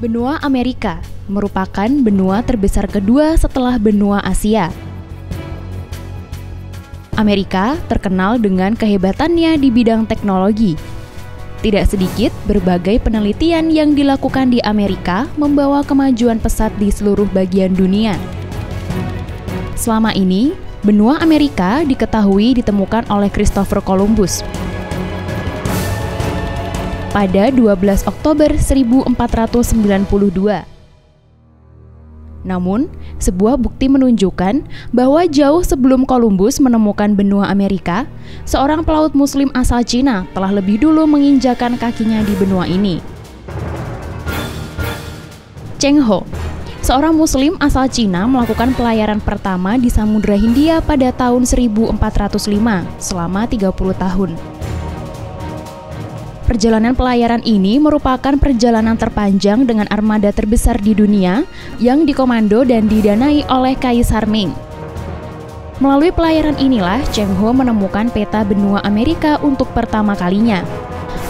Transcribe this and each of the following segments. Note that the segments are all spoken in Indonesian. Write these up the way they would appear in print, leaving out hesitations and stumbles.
Benua Amerika merupakan benua terbesar kedua setelah benua Asia. Amerika terkenal dengan kehebatannya di bidang teknologi. Tidak sedikit berbagai penelitian yang dilakukan di Amerika membawa kemajuan pesat di seluruh bagian dunia. Selama ini, benua Amerika diketahui ditemukan oleh Christopher Columbus pada 12 Oktober 1492. Namun, sebuah bukti menunjukkan bahwa jauh sebelum Columbus menemukan benua Amerika, seorang pelaut Muslim asal Cina telah lebih dulu menginjakan kakinya di benua ini. Cheng Ho, seorang Muslim asal Cina, melakukan pelayaran pertama di Samudra Hindia pada tahun 1405 selama 30 tahun. Perjalanan pelayaran ini merupakan perjalanan terpanjang dengan armada terbesar di dunia yang dikomando dan didanai oleh Kaisar Ming. Melalui pelayaran inilah Cheng Ho menemukan peta benua Amerika untuk pertama kalinya.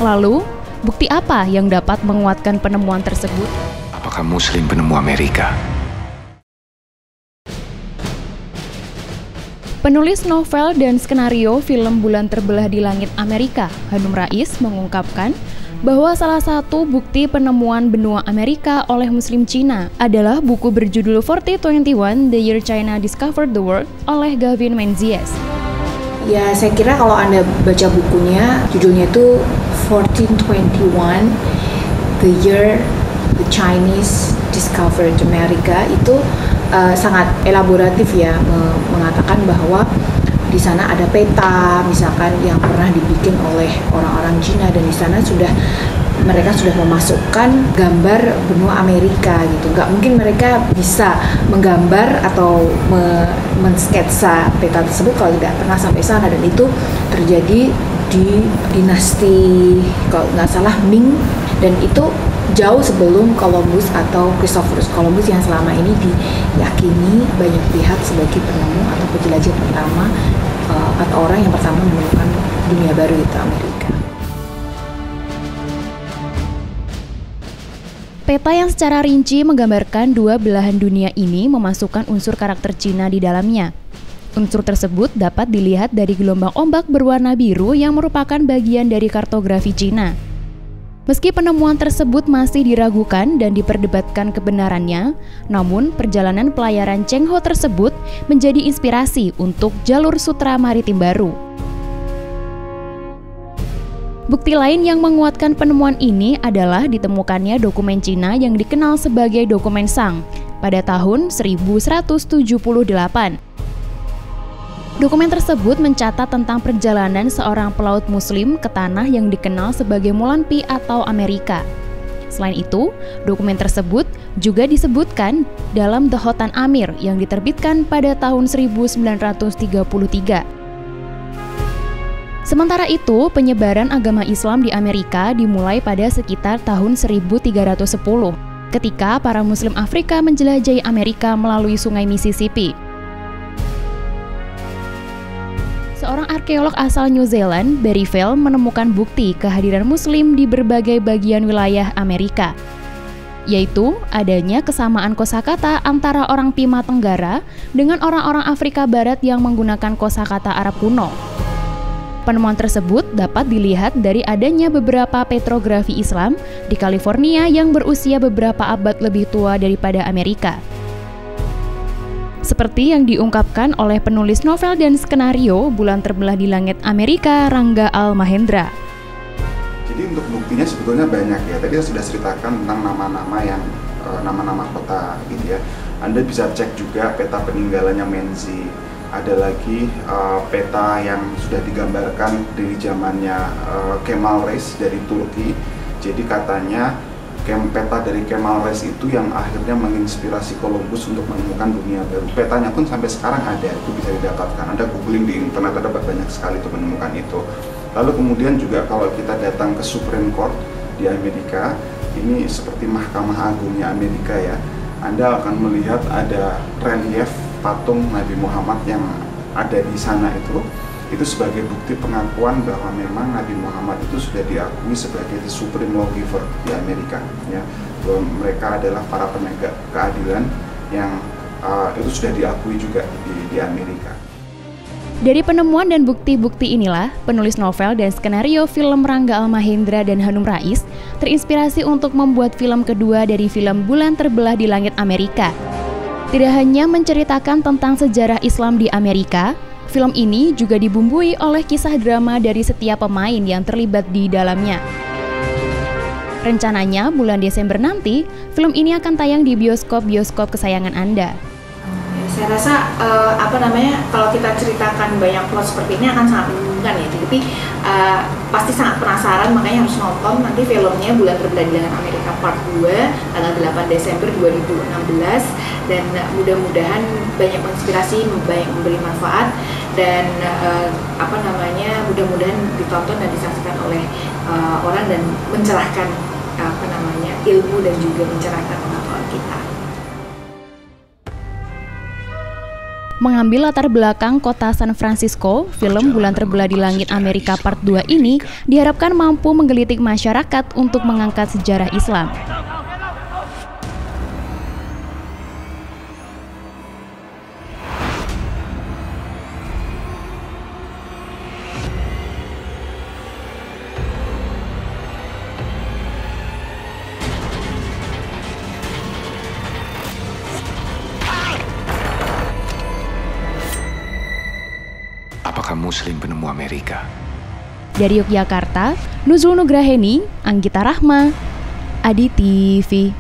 Lalu, bukti apa yang dapat menguatkan penemuan tersebut? Apakah Muslim penemu Amerika? Penulis novel dan skenario film Bulan Terbelah di Langit Amerika, Hanum Rais, mengungkapkan bahwa salah satu bukti penemuan benua Amerika oleh Muslim Cina adalah buku berjudul 4021 The Year China Discovered the World oleh Gavin Menzies. Ya, saya kira kalau Anda baca bukunya, judulnya itu 1421 The Year the Chinese Discovered America, itu sangat elaboratif ya, mengatakan bahwa di sana ada peta misalkan yang pernah dibikin oleh orang-orang Cina, dan di sana mereka sudah memasukkan gambar benua Amerika gitu. Nggak mungkin mereka bisa menggambar atau mensketsa peta tersebut kalau tidak pernah sampai sana, dan itu terjadi di dinasti kalau nggak salah Ming, dan itu jauh sebelum Columbus atau Christopher Columbus yang selama ini diyakini banyak pihak sebagai penemu atau penjelajah pertama atau orang yang pertama menemukan dunia baru itu Amerika. Peta yang secara rinci menggambarkan dua belahan dunia ini memasukkan unsur karakter Cina di dalamnya. Unsur tersebut dapat dilihat dari gelombang ombak berwarna biru yang merupakan bagian dari kartografi Cina. Meski penemuan tersebut masih diragukan dan diperdebatkan kebenarannya, namun perjalanan pelayaran Cheng Ho tersebut menjadi inspirasi untuk jalur sutra maritim baru. Bukti lain yang menguatkan penemuan ini adalah ditemukannya dokumen Cina yang dikenal sebagai dokumen Shang pada tahun 1178. Dokumen tersebut mencatat tentang perjalanan seorang pelaut Muslim ke tanah yang dikenal sebagai Molanpi atau Amerika. Selain itu, dokumen tersebut juga disebutkan dalam The Hotan Amir yang diterbitkan pada tahun 1933. Sementara itu, penyebaran agama Islam di Amerika dimulai pada sekitar tahun 1310, ketika para Muslim Afrika menjelajahi Amerika melalui Sungai Mississippi. Seorang arkeolog asal New Zealand, Barry Vail, menemukan bukti kehadiran Muslim di berbagai bagian wilayah Amerika, yaitu adanya kesamaan kosakata antara orang Pima Tenggara dengan orang-orang Afrika Barat yang menggunakan kosakata Arab kuno. Penemuan tersebut dapat dilihat dari adanya beberapa petrografi Islam di California yang berusia beberapa abad lebih tua daripada Amerika. Seperti yang diungkapkan oleh penulis novel dan skenario Bulan Terbelah di Langit Amerika, Rangga Almahendra. Jadi untuk buktinya sebetulnya banyak ya. Tadi saya sudah ceritakan tentang nama-nama kota gitu ya. Anda bisa cek juga peta peninggalannya Menzies. Ada lagi peta yang sudah digambarkan dari zamannya Kemal Reis dari Turki. Jadi katanya peta dari Kemal Reis itu yang akhirnya menginspirasi Columbus untuk menemukan dunia baru. Petanya pun sampai sekarang ada, itu bisa didapatkan. Anda googling di internet, ada banyak sekali untuk menemukan itu. Lalu kemudian juga kalau kita datang ke Supreme Court di Amerika, ini seperti Mahkamah Agungnya Amerika ya, Anda akan melihat ada relief patung Nabi Muhammad yang ada di sana itu sebagai bukti pengakuan bahwa memang Nabi Muhammad itu sudah diakui sebagai the supreme lawgiver di Amerika, ya, bahwa mereka adalah para penegak keadilan yang itu sudah diakui juga di Amerika. Dari penemuan dan bukti-bukti inilah, penulis novel dan skenario film Rangga Almahendra dan Hanum Rais terinspirasi untuk membuat film kedua dari film Bulan Terbelah di Langit Amerika. Tidak hanya menceritakan tentang sejarah Islam di Amerika, film ini juga dibumbui oleh kisah drama dari setiap pemain yang terlibat di dalamnya. Rencananya bulan Desember nanti, film ini akan tayang di bioskop-bioskop kesayangan Anda. Saya rasa kalau kita ceritakan banyak plot seperti ini akan sangat membingungkan ya. Jadi pasti sangat penasaran, makanya harus nonton nanti filmnya Bulan Terbelah di Langit Amerika Part 2 tanggal 8 Desember 2016, dan mudah-mudahan banyak menginspirasi, banyak memberi manfaat, dan mudah-mudahan ditonton dan disaksikan oleh orang dan mencerahkan ilmu dan juga mencerahkan pengetahuan kita. Mengambil latar belakang kota San Francisco, film Bulan Terbelah di Langit Amerika Part 2 ini diharapkan mampu menggelitik masyarakat untuk mengangkat sejarah Islam. Apakah Muslim penemu Amerika? Dari Yogyakarta, Nuzul Nugrahening, Anggita Rahma, Adi TV.